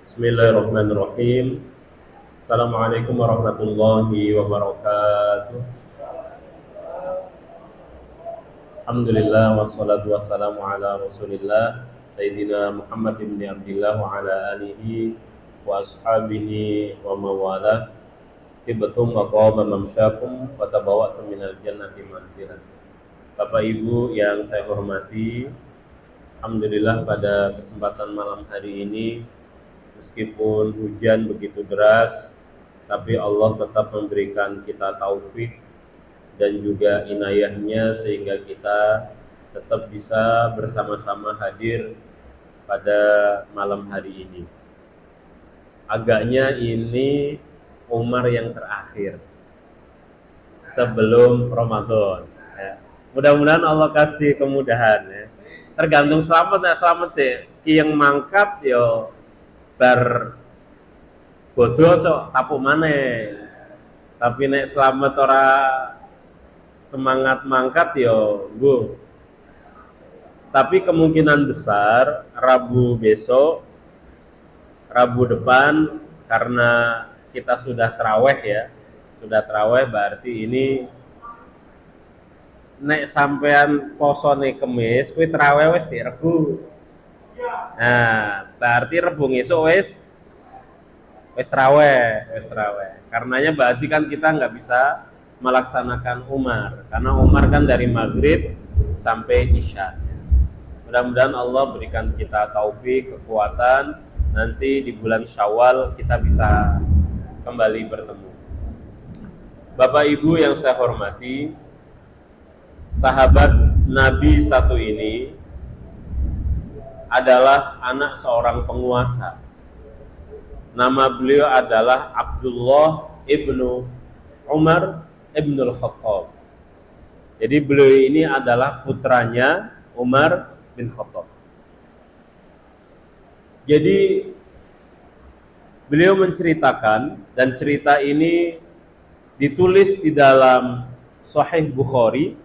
Bismillahirrahmanirrahim. Assalamualaikum warahmatullahi wabarakatuh. Alhamdulillah wassalatu wassalamu ala Rasulillah Sayyidina Muhammad ibn Abdillah wa ala alihi wa ashabihi wa mawalah. Tibtum wa qawma mamsyakum wa tabawwa'tum minal jannati manzilan. Bapak Ibu yang saya hormati, alhamdulillah pada kesempatan malam hari ini, meskipun hujan begitu deras, tapi Allah tetap memberikan kita taufik dan juga inayahnya sehingga kita tetap bisa bersama-sama hadir pada malam hari ini. Agaknya ini Umar yang terakhir sebelum Ramadan ya. Mudah-mudahan Allah kasih kemudahan ya. Tergantung selamat ya, selamat sih yang mangkat yo bar bodoh cok tapuk maneh. Tapi nek selamat ora semangat mangkat yo nggo. Tapi kemungkinan besar Rabu besok, Rabu depan, karena kita sudah tarawih ya. Sudah tarawih berarti ini nek sampean posone Kemis kuwi tarawih wis di Rebo. Nah, berarti Rebo esuk wis tarawih. Karenanya berarti kan kita nggak bisa melaksanakan Umar, karena Umar kan dari maghrib sampai isya. Mudah-mudahan Allah berikan kita taufik, kekuatan, nanti di bulan Syawal kita bisa kembali bertemu. Bapak Ibu yang saya hormati, sahabat Nabi satu ini adalah anak seorang penguasa. Nama beliau adalah Abdullah ibnu Umar ibnul Khattab. Jadi beliau ini adalah putranya Umar bin Khattab. Jadi beliau menceritakan, dan cerita ini ditulis di dalam Sahih Bukhari.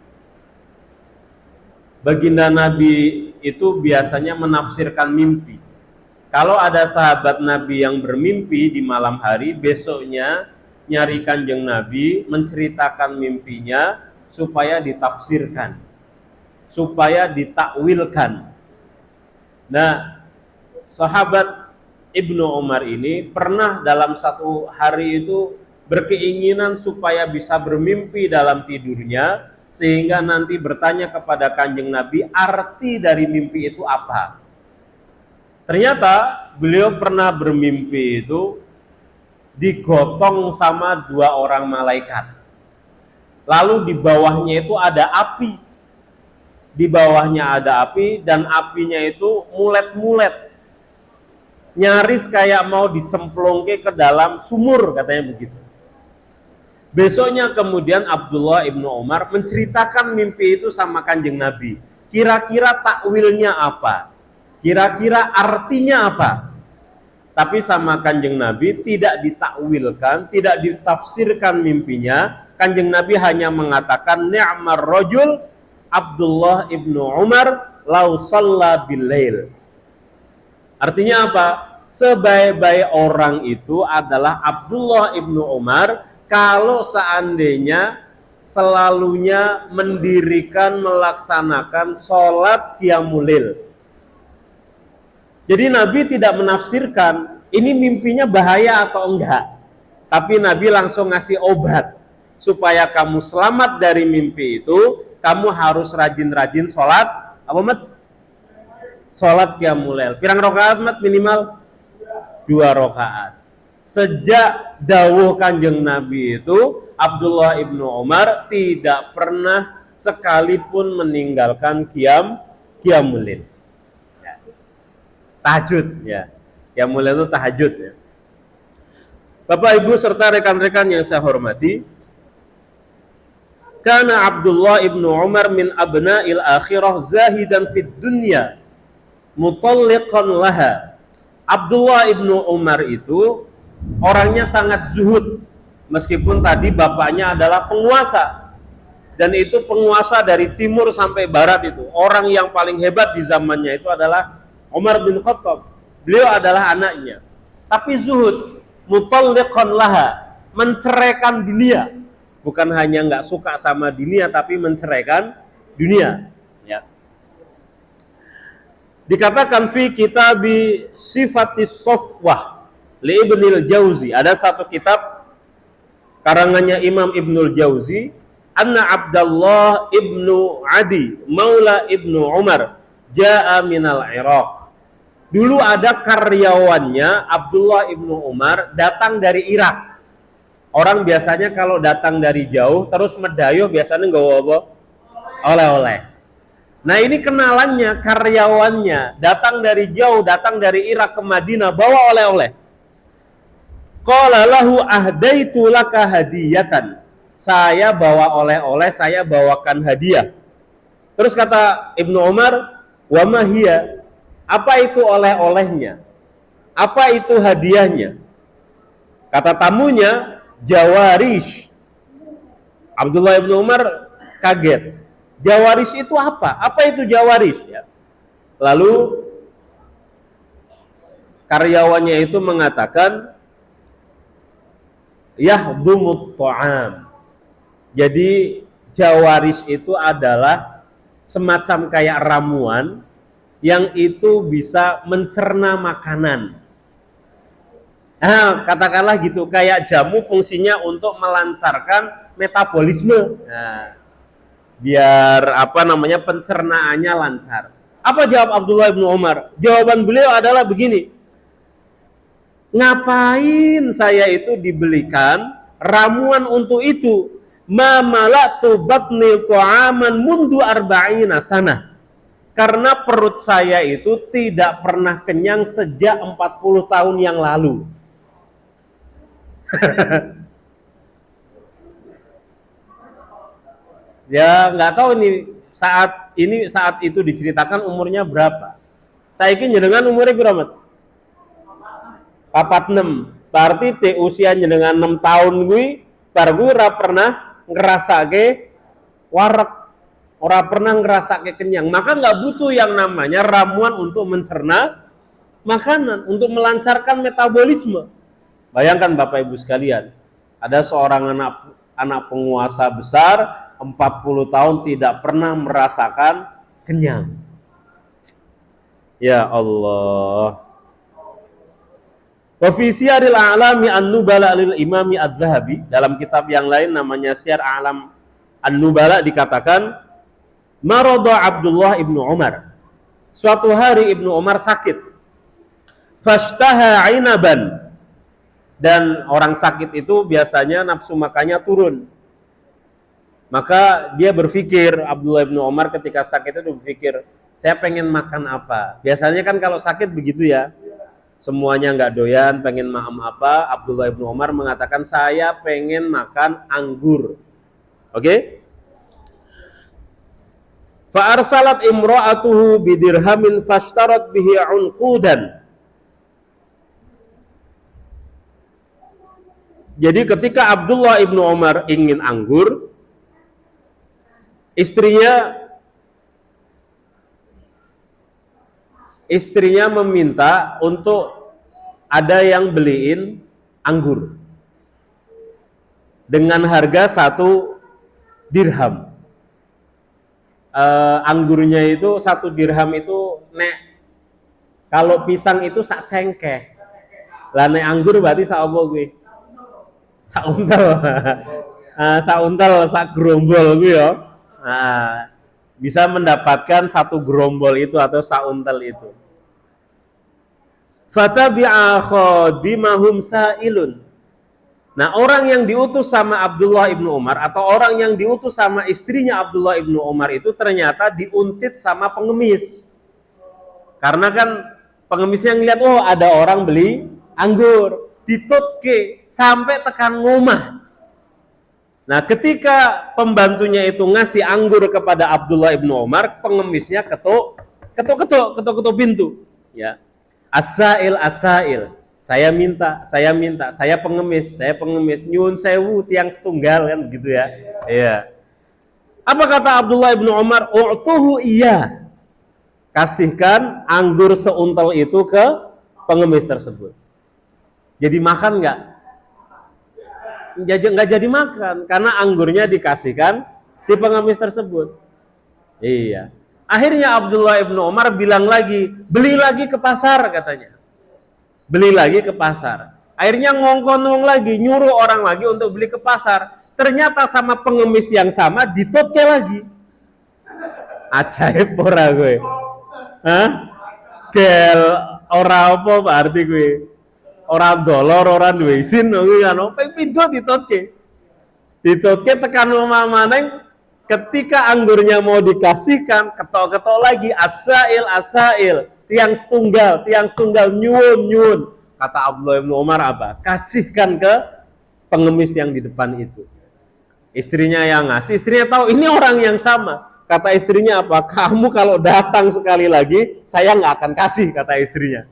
Baginda Nabi itu biasanya menafsirkan mimpi. Kalau ada sahabat Nabi yang bermimpi di malam hari, besoknya nyari Kanjeng Nabi, menceritakan mimpinya supaya ditafsirkan, supaya ditakwilkan. Nah, sahabat Ibnu Umar ini pernah dalam satu hari itu berkeinginan supaya bisa bermimpi dalam tidurnya, sehingga nanti bertanya kepada Kanjeng Nabi arti dari mimpi itu apa. Ternyata beliau pernah bermimpi itu digotong sama dua orang malaikat. Lalu di bawahnya itu ada api. Di bawahnya ada api, dan apinya itu mulet-mulet. Nyaris kayak mau dicemplungke ke dalam sumur, katanya begitu. Besoknya kemudian Abdullah ibnu Umar menceritakan mimpi itu sama Kanjeng Nabi. Kira-kira takwilnya apa? Kira-kira artinya apa? Tapi sama Kanjeng Nabi tidak ditakwilkan, tidak ditafsirkan mimpinya. Kanjeng Nabi hanya mengatakan ni'mar rajul Abdullah ibnu Umar lau shalla bil lail. Artinya apa? Sebaik-baik orang itu adalah Abdullah ibnu Umar kalau seandainya selalunya mendirikan, melaksanakan sholat qiyamul lail. Jadi Nabi tidak menafsirkan ini mimpinya bahaya atau enggak, tapi Nabi langsung ngasih obat supaya kamu selamat dari mimpi itu. Kamu harus rajin-rajin sholat apa mat? Sholat qiyamul lail. Pirang rakaat mat? Minimal 2 rakaat. Sejak dawuh Kanjeng Nabi itu, Abdullah ibnu Umar tidak pernah sekalipun meninggalkan qiyamul lail. Tahajud ya. Qiyamul lail itu tahajud ya. Bapak Ibu serta rekan-rekan yang saya hormati, kana Abdullah ibnu Umar min abna'il akhirah zahidan fid dunya mutalliqan laha. Abdullah ibnu Umar itu orangnya sangat zuhud, meskipun tadi bapaknya adalah penguasa, dan itu penguasa dari timur sampai barat. Itu orang yang paling hebat di zamannya itu adalah Umar bin Khattab. Beliau adalah anaknya. tapi zuhud, mutalliqan laha, menceraikan dunia. Bukan hanya nggak suka sama dunia, tapi menceraikan dunia. Ya. Dikatakan fi kitabi sifatis sofwah li Ibnul Jauzi. Ada satu kitab karangannya Imam Ibnul Jauzi, anna Abdullah ibnu Adi maula ibnu Umar ja'a minal Iraq. Dulu ada karyawannya Abdullah ibnu Umar datang dari Irak. Orang biasanya kalau datang dari jauh terus medayuh biasanya nggawa apa? Oleh-oleh. Nah ini kenalannya, karyawannya datang dari jauh, datang dari Irak ke Madinah bawa oleh-oleh. Qala lahu ahdaitu laka hadiyatan. Saya bawa oleh-oleh, saya bawakan hadiah. Terus kata Ibnu Umar, wa ma hiya? Apa itu oleh-olehnya? Apa itu hadiahnya? Kata tamunya, Jawaris. Abdullah ibnu Umar kaget. Jawaris itu apa? Apa itu jawaris? Ya. Lalu karyawannya itu mengatakan, yahdumut ta'am. Jadi jawaris itu adalah semacam kayak ramuan yang itu bisa mencerna makanan. Nah, katakanlah gitu, kayak jamu fungsinya untuk melancarkan metabolisme. Nah, biar pencernaannya lancar. Apa jawab Abdullah bin Umar? Jawaban beliau adalah begini. Ngapain saya itu dibelikan ramuan untuk itu? Ma malatu batni tu'aman mundu arba'ina sana. Karena perut saya itu tidak pernah kenyang sejak 40 tahun yang lalu. Ya nggak tahu saat itu diceritakan umurnya berapa. Saya ingin jenengan umurnya berapa? 46. Berarti te usia jenengan 6 tahun gue, baru gue ora pernah ngerasa ke warak, ora pernah ngerasa ke kenyang. Maka nggak butuh yang namanya ramuan untuk mencerna makanan, untuk melancarkan metabolisme. Bayangkan Bapak Ibu sekalian, ada seorang anak penguasa besar 40 tahun tidak pernah merasakan kenyang. Ya Allah. Wa fi Siyaril A'lami An-Nubala lil Imami Adz-Dzahabi, dalam kitab yang lain namanya Siyar A'lam An-Nubala dikatakan, marada Abdullah ibnu Umar. Suatu hari Ibnu Umar sakit. Fashtaha 'inaban. Dan orang sakit itu biasanya nafsu makannya turun. Maka dia berpikir, Abdullah bin Umar ketika sakit itu berpikir, saya pengen makan apa? Biasanya kan kalau sakit begitu ya, semuanya nggak doyan, pengen makan apa? Abdullah bin Umar mengatakan, saya pengen makan anggur. Oke? Fa arsalat imra'atuhu bidirhamin fashtarat bihi unqudan. Jadi ketika Abdullah ibnu Umar ingin anggur, istrinya meminta untuk ada yang beliin anggur dengan harga 1 dirham. Anggurnya itu 1 dirham itu kalau pisang itu sak cengkeh. Lah nek anggur berarti sak apa gue? Sak untel. Sak untel, sak gerombol gue ya. Bisa mendapatkan 1 gerombol itu atau sak untel itu. Fatabi'a khadimahum sa'ilun. Nah, orang yang diutus sama Abdullah ibnu Umar atau orang yang diutus sama istrinya Abdullah ibnu Umar itu ternyata diuntit sama pengemis. Karena kan pengemisnya ngeliat, oh ada orang beli anggur, ditutke sampai tekan ngomah. Nah, ketika pembantunya itu ngasih anggur kepada Abdullah ibnu Umar, pengemisnya ketuk pintu. Ya, asail, saya minta, saya pengemis, nyun sewu tiang setunggal kan gitu ya. Iya. Apa kata Abdullah ibnu Umar? U'tuhu iya. Kasihkan anggur seuntel itu ke pengemis tersebut. Jadi makan nggak? Nggak jadi makan karena anggurnya dikasihkan si pengemis tersebut. Iya. Akhirnya Abdullah ibnu Umar bilang lagi, beli lagi ke pasar katanya. Beli lagi ke pasar. Akhirnya ngongkon lagi, nyuruh orang lagi untuk beli ke pasar. Ternyata sama pengemis yang sama ditutke lagi. Ajaib ora gue. Hah? Gel ora apa berarti gue. Orang dolor, orang duwe isin kuwi kan ping pindho ditutke. Ditutke tekan omah maneng ketika anggurnya mau dikasihkan, ketok-ketok lagi asail, tiang setunggal nyun. Kata Abdullah bin Umar apa? Kasihkan ke pengemis yang di depan itu. Istrinya yang ngasih, istrinya tahu ini orang yang sama. Kata istrinya apa? Kamu kalau datang sekali lagi, saya nggak akan kasih, kata istrinya.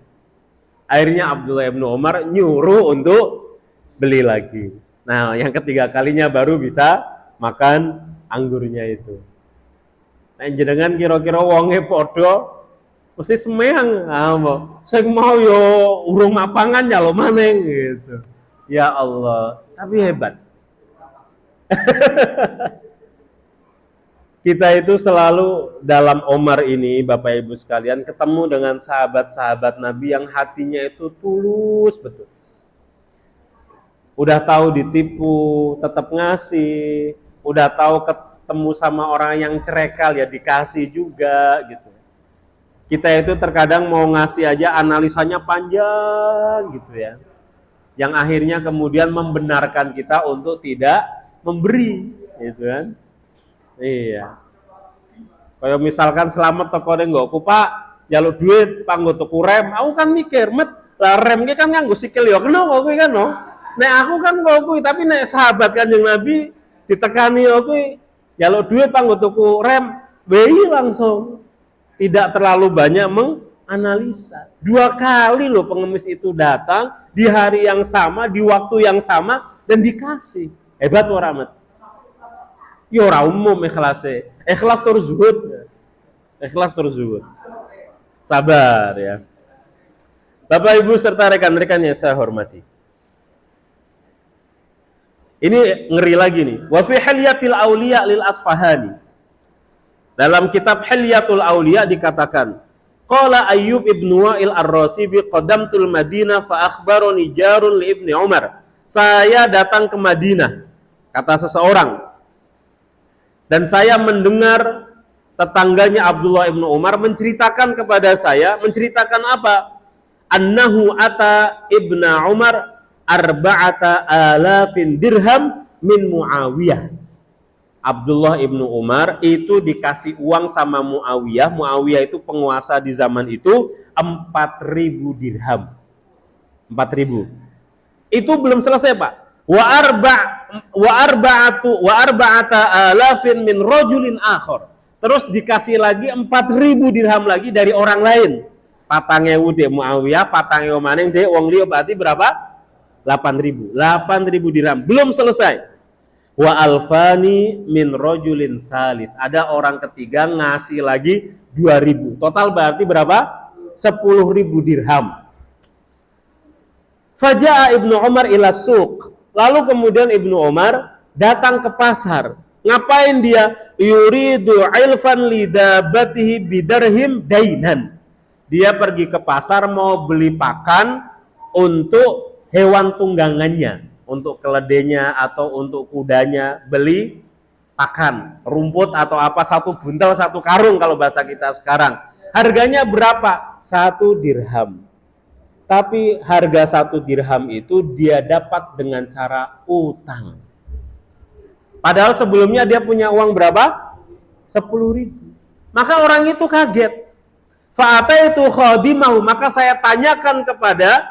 Akhirnya Abdullah bin Umar nyuruh untuk beli lagi. Nah, yang ketiga kalinya baru bisa makan anggurnya itu. Nah, jenengan kira-kira wonge podo mesti semeyang. Sing mau yo urung mapangan ya lo maneng gitu. Ya Allah, tapi hebat. Kita itu selalu dalam Omar ini, Bapak Ibu sekalian, ketemu dengan sahabat-sahabat Nabi yang hatinya itu tulus betul. Udah tahu ditipu, tetap ngasih. Udah tahu ketemu sama orang yang cerekal, ya dikasih juga gitu. Kita itu terkadang mau ngasih aja analisanya panjang gitu ya. Yang akhirnya kemudian membenarkan kita untuk tidak memberi gitu kan. Iya. Kayak misalkan selamat toko nggoku Pak, jaluk duit panggo tuku rem. Aku kan mikir, met lah rem ki kan nganggo sikil ya kena kok kuwi kan no. Nek aku kan kok kuwi, tapi nek sahabat Kanjeng Nabi ditekani kok kuwi jaluk duit panggo tuku rem, wei langsung. Tidak terlalu banyak menganalisa. 2 kali loh pengemis itu datang di hari yang sama, di waktu yang sama dan dikasih. Hebat ora met. Ya ora umum ikhlasnya. Ikhlas terus zuhud. Ikhlas terus zuhud. Sabar ya. Bapak Ibu serta rekan-rekan yang saya hormati. Ini ngeri lagi nih. Wa fi hilyatil auliya lil Asfahani. Dalam kitab Hilyatul Auliya dikatakan, qala Ayyub ibnu Wa'il ar-Rasibi qadamtul Madinah fa akhbaroni jarun li Ibni Umar. Saya datang ke Madinah, kata seseorang. Dan saya mendengar tetangganya Abdullah ibnu Umar menceritakan kepada saya, menceritakan apa? Annahu ata Ibna Umar arba'ata alafin dirham min Muawiyah. Abdullah ibnu Umar itu dikasih uang sama Muawiyah. Muawiyah itu penguasa di zaman itu 4.000 dirham. 4.000. Itu belum selesai Pak. Wa arba'ata alafin min rajulin akhar. Terus dikasih lagi 4.000 dirham lagi dari orang lain. 4.000 de Muawiyah, 4.000 maneng de wong liya berarti berapa? 8.000. 8.000 dirham. Belum selesai. Wa alfani min rajulin thalith. Ada orang ketiga ngasih lagi 2.000. Total berarti berapa? 10.000 dirham. Faja'a Ibnu Umar ila suq. Lalu kemudian Ibnu Umar datang ke pasar. Ngapain dia? Yuridu ilfan lidabatihi bidarhim dainan. Dia pergi ke pasar mau beli pakan untuk hewan tunggangannya, untuk keledainya atau untuk kudanya, beli pakan, rumput atau apa, 1 buntal 1 karung kalau bahasa kita sekarang. Harganya berapa? 1 dirham. Tapi harga 1 dirham itu dia dapat dengan cara utang. Padahal sebelumnya dia punya uang berapa? 10.000. Maka orang itu kaget. Fa'ataitu khadimahu, maka saya tanyakan kepada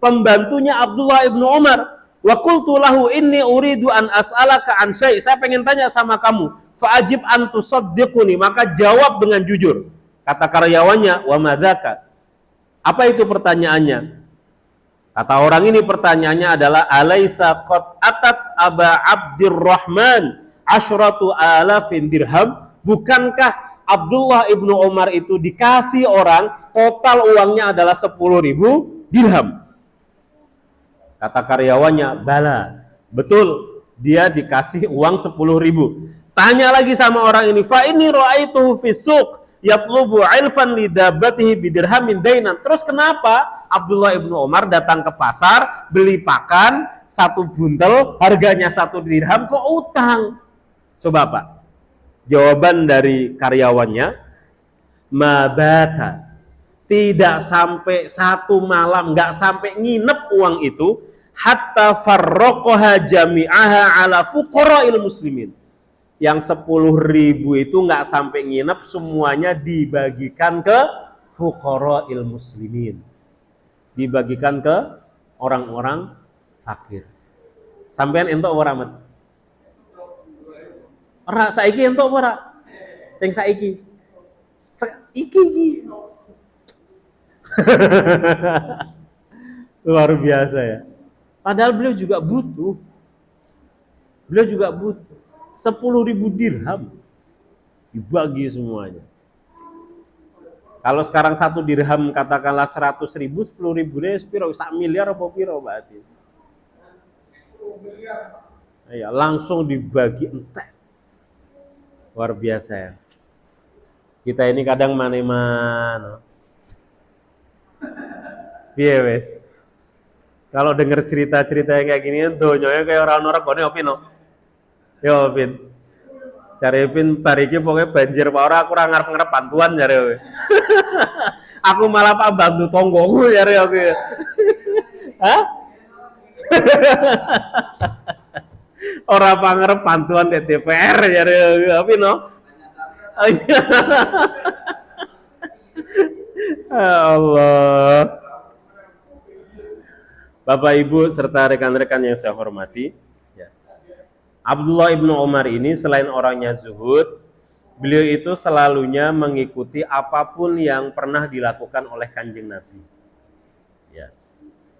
pembantunya Abdullah ibnu Umar. Wa qultu lahu inni uridu an as'alaka an syai'. Saya pengen tanya sama kamu. Fa'ajib an tusaddiquni, maka jawab dengan jujur. Kata karyawannya, wa madzaka? Apa itu pertanyaannya? Kata orang ini pertanyaannya adalah alaisa qad atat aba Abdurrahman asyratu alafin dirham? Bukankah Abdullah ibnu Umar itu dikasih orang total uangnya adalah 10.000 dirham? Kata karyawannya, bala, betul, dia dikasih uang 10.000. Tanya lagi sama orang ini, fa ini ra'aituhu fi suq yatlubu ilfan lidabatihi bidirhamin dainan. Terus kenapa Abdullah ibnu Umar datang ke pasar beli pakan 1 buntel harganya 1 dirham kok utang? Coba Pak, jawaban dari karyawannya, mabata, tidak sampai 1 malam, nggak sampai nginep uang itu, hatta farroqoha jami'aha ala fuqara'il muslimin. Yang 10.000 itu nggak sampai nginep, semuanya dibagikan ke fuqara'il muslimin, dibagikan ke orang-orang fakir. Sampean entuk ora, Mat? Ora, saiki entuk ora? Sing saiki. Iki. Luar biasa ya. Padahal beliau juga butuh. 10.000 dirham dibagi semuanya. Kalau sekarang 1 dirham katakanlah 100.000, 10.000 deh, sepiro, 1 miliar apa piro berarti? Ya, langsung dibagi entek. Luar biasa ya. Kita ini kadang mana-mana. Piye wes? Kalau denger cerita-cerita yang kayak gini, donyonya kayak orang-orang kone opi no. Yo Pin. Cari Pin bariki pokoknya banjir Pak ora aku ora ngarep-ngarep bantuan jare kowe. Aku malah Pak bantu tonggoku jare aku ya. Hah? Ora pangarep bantuan di DPR jare opi no. Allah. Bapak Ibu serta rekan-rekan yang saya hormati, ya. Abdullah ibnu Umar ini selain orangnya zuhud, beliau itu selalunya mengikuti apapun yang pernah dilakukan oleh Kanjeng Nabi. Ya.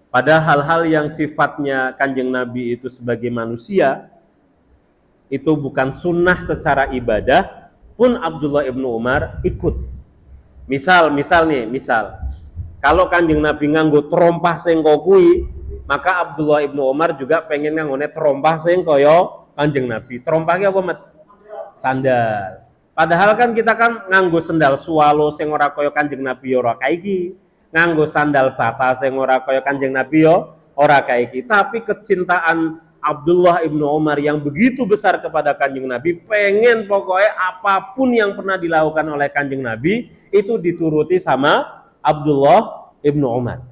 Pada hal-hal yang sifatnya Kanjeng Nabi itu sebagai manusia, itu bukan sunnah secara ibadah, pun Abdullah ibnu Umar ikut. Misal, kalau Kanjeng Nabi nganggo terompah sing kui, maka Abdullah ibnu Umar juga pengen nganggone terompah sing kaya Kanjeng Nabi. Terompahnya apa, Mat? Sandal. Padahal kan kita kan nganggo sandal swalo sing ora kaya Kanjeng Nabi ora kaiki, nganggo sandal bata sing ora kaya Kanjeng Nabi yo ora kaiki. Tapi kecintaan Abdullah ibnu Umar yang begitu besar kepada Kanjeng Nabi, pengen pokoknya apapun yang pernah dilakukan oleh Kanjeng Nabi itu dituruti sama Abdullah ibnu Umar.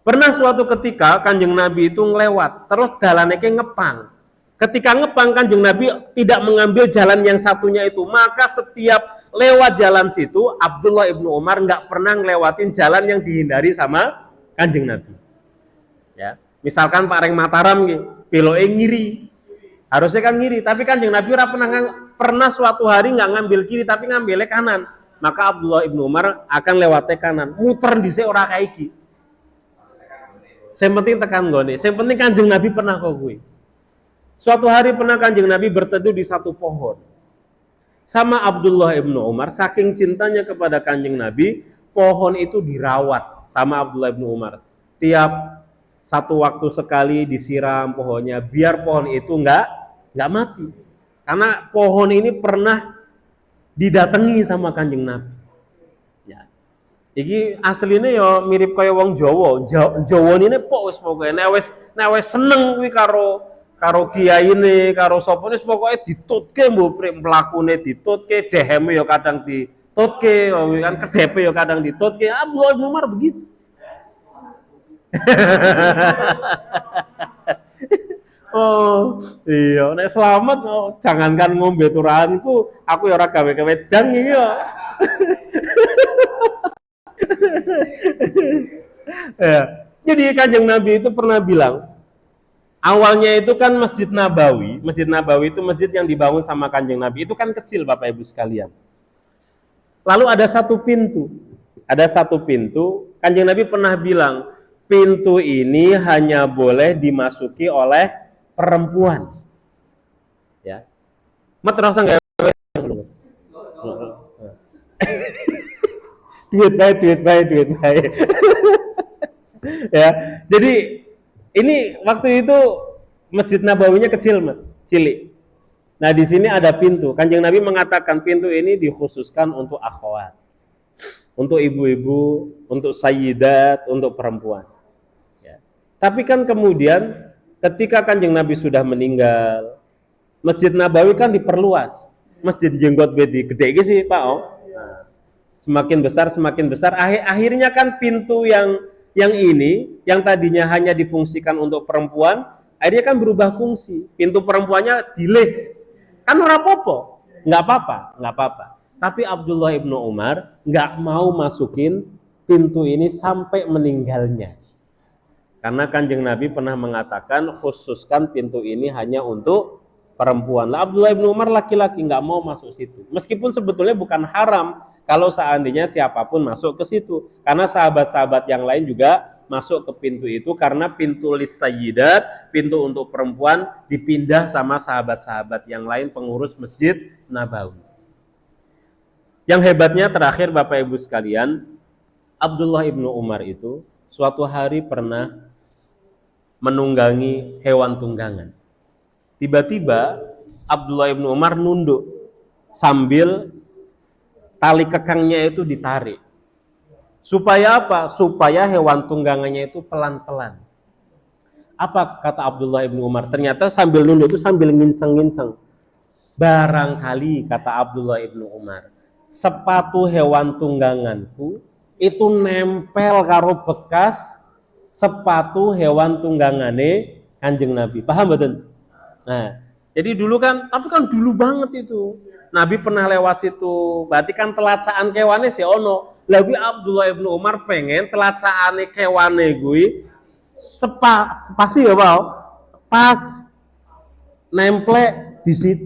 Pernah suatu ketika Kanjeng Nabi itu ngelewat, terus jalannya kayak ngepang. Ketika ngepang Kanjeng Nabi tidak mengambil jalan yang satunya itu, maka setiap lewat jalan situ Abdullah ibnu Umar nggak pernah ngelewatin jalan yang dihindari sama Kanjeng Nabi. Ya, misalkan Pak Reng Mataram gitu, piloe ngiri, harusnya kan ngiri, tapi Kanjeng Nabi pernah suatu hari nggak ngambil kiri tapi ngambilnya kanan, maka Abdullah ibnu Umar akan lewatnya kanan, muter di ora kaiki. Yang penting tekan gone, yang penting Kanjeng Nabi pernah kok gue. Suatu hari pernah Kanjeng Nabi berteduh di satu pohon. Sama Abdullah ibnu Umar, saking cintanya kepada Kanjeng Nabi, pohon itu dirawat sama Abdullah ibnu Umar. Tiap satu waktu sekali disiram pohonnya, biar pohon itu nggak mati. Karena pohon ini pernah didatangi sama Kanjeng Nabi. Ya. Iki aslinya ya mirip kaya wong Jawa. Jawa ini wis pokoke nek wis seneng kuwi karo kiyaine, karo sapa wis pokoke ditutke mbok mlakune ditutke, deheme ya kadang ditutke, kan kedepe ya kadang ditutke. Abdullah bin Umar begitu. Oh, iya nek selamat jangankan ngombe turahanku, aku ya ora gawe wedang iki ya. Ya. Jadi Kanjeng Nabi itu pernah bilang, awalnya itu kan Masjid Nabawi itu masjid yang dibangun sama Kanjeng Nabi, itu kan kecil Bapak Ibu sekalian. Lalu ada satu pintu, Kanjeng Nabi pernah bilang, pintu ini hanya boleh dimasuki oleh perempuan. Ya. Mat rasa enggak duit baik. Ya, jadi Ini waktu itu Masjid Nabawinya kecil, cilik. Nah, di sini ada pintu. Kanjeng Nabi mengatakan pintu ini dikhususkan untuk akhwat, untuk ibu-ibu, untuk sayyidat, untuk perempuan. Ya. Tapi kan kemudian ketika Kanjeng Nabi sudah meninggal, Masjid Nabawi kan diperluas. Masjid Jenggot Bedi gede sih Pak Om. Nah, semakin besar. Akhirnya kan pintu yang ini, yang tadinya hanya difungsikan untuk perempuan, akhirnya kan berubah fungsi. Pintu perempuannya dileh. Kan rapopo, nggak apa-apa. Tapi Abdullah ibnu Umar nggak mau masukin pintu ini sampai meninggalnya. Karena Kanjeng Nabi pernah mengatakan khususkan pintu ini hanya untuk perempuan. Lah Abdullah ibnu Umar laki-laki nggak mau masuk situ. Meskipun sebetulnya bukan haram kalau seandainya siapapun masuk ke situ. Karena sahabat-sahabat yang lain juga masuk ke pintu itu karena pintu lis sayyidat, pintu untuk perempuan dipindah sama sahabat-sahabat yang lain pengurus Masjid Nabawi. Yang hebatnya terakhir Bapak Ibu sekalian, Abdullah ibnu Umar itu suatu hari pernah menunggangi hewan tunggangan. Tiba-tiba Abdullah ibnu Umar nunduk sambil tali kekangnya itu ditarik. Supaya apa? Supaya hewan tunggangannya itu pelan-pelan. Apa kata Abdullah ibnu Umar? Ternyata sambil nunduk itu sambil nginceng-nginceng. Barangkali kata Abdullah ibnu Umar, sepatu hewan tungganganku itu nempel karo bekas sepatu hewan tunggangane Kanjeng Nabi. Paham betul? Nah, jadi dulu kan, tapi kan dulu banget itu. Nabi pernah lewat situ, berarti kan telacaan kewane si ono. Lalu Abdullah ibnu Umar pengen telacaane kewane gue pasti ya Pak, pas nemplek di situ.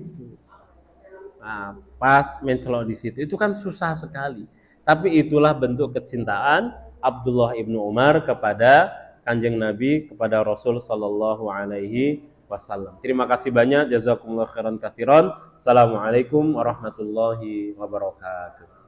Nah, pas mencelok di situ itu kan susah sekali. Tapi itulah bentuk kecintaan Abdullah ibnu Umar kepada Kanjeng Nabi, kepada Rasul sallallahu alaihi wasallam. Terima kasih banyak, jazakumullah khairan katsiran. Assalamualaikum warahmatullahi wabarakatuh.